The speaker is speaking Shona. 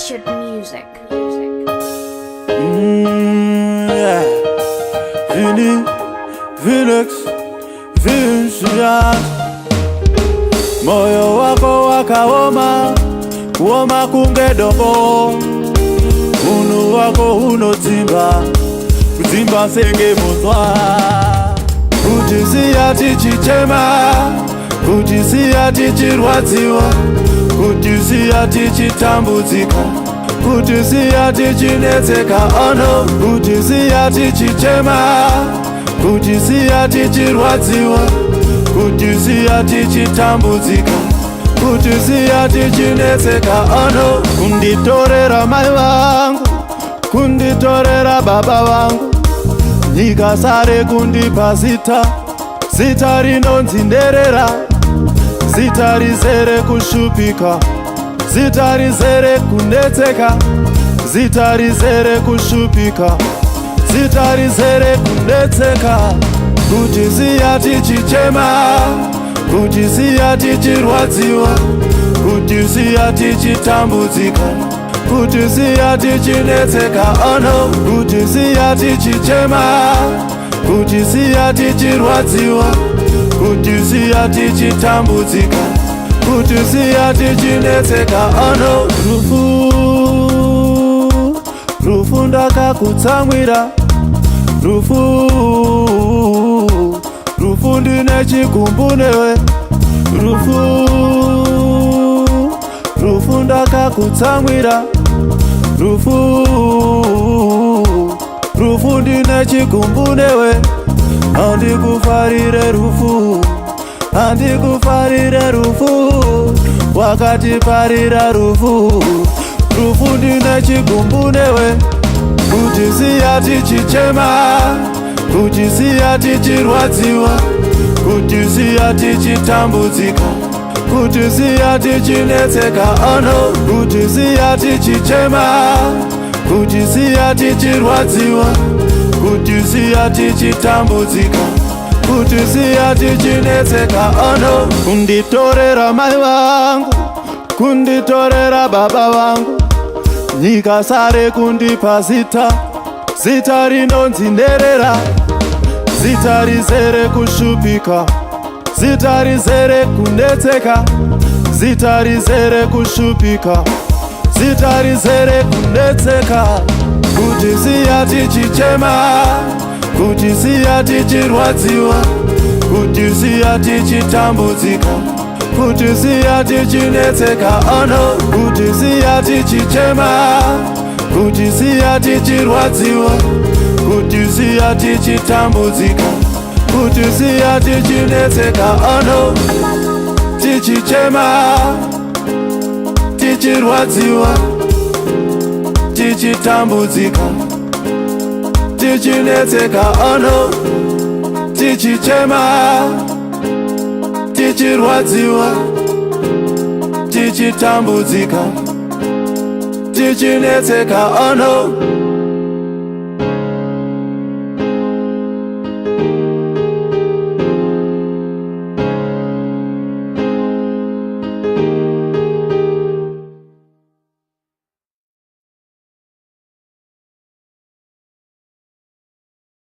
Textured music. Yeah. Phoenix, Vision. Moyo wako wakaoma, kuoma kungedoko. Unu wako unotimba, kutimba senge mozwa. Kujisia tichichema, kujisia tichirwadziwa, kujisia tichitambudzika, kujisia tichinetseka ono, kujisia tichichema, kujisia tichirwadziwa, kujisia tichitambudzika, kujisia tichinetseka ono. Kunditorera mai vangu, kunditorera baba vangu, nyika sare kundipa zita, zita rinonzi nderera, zita rizere kushupika, zita rizere kunetseka, zita rizere kushupika, zita rizere kunetseka. Kujisia tichichema, kujisia tichirwadziwa, kujisia tichitambudzika, kujisia tichinetseka ono. Kujisia tichichema, kujisia tichirwadziwa, kujisia tichitambudzika, kujisia tichinetseka ono. Rufu ndakakutsamwira, rufu ndine chikumbu newe, rufu ndakakutsamwira, rufu ndine chikumbu newe. Andikufarire rufu, andikufarire rufu, wakatiparira rufu, rufu ndine chikumbu newe. Kujisia tichichema, kujisia tichirwadziwa, kujisia tichitambudzika, kujisia tichinetseka ono. Kujisia tichichema, kujisia tichirwadziwa, kujisia tichitambudzika, kujisia tichinetseka ono. Kunditorera mai vangu, kunditorera baba vangu, nyika sare kundipa zita, zita rinonzi nderera, zita rizere kushupika, zita rizere kunetseka, zita rizere kushupika, zita rizere kunetseka. Kujisia tichichema, kujisia tichirwadziwa, kujisia tichitambudzika, kujisia tichinetseka ono. Kujisia tichichema, kujisia tichirwadziwa, kujisia tichitambudzika, kujisia tichinetseka ono. Tichichema, tichirwadziwa, tichitambudzika, tichinetseka ono. Tichichema, tichirwadziwa, tichitambudzika, tichinetseka ono.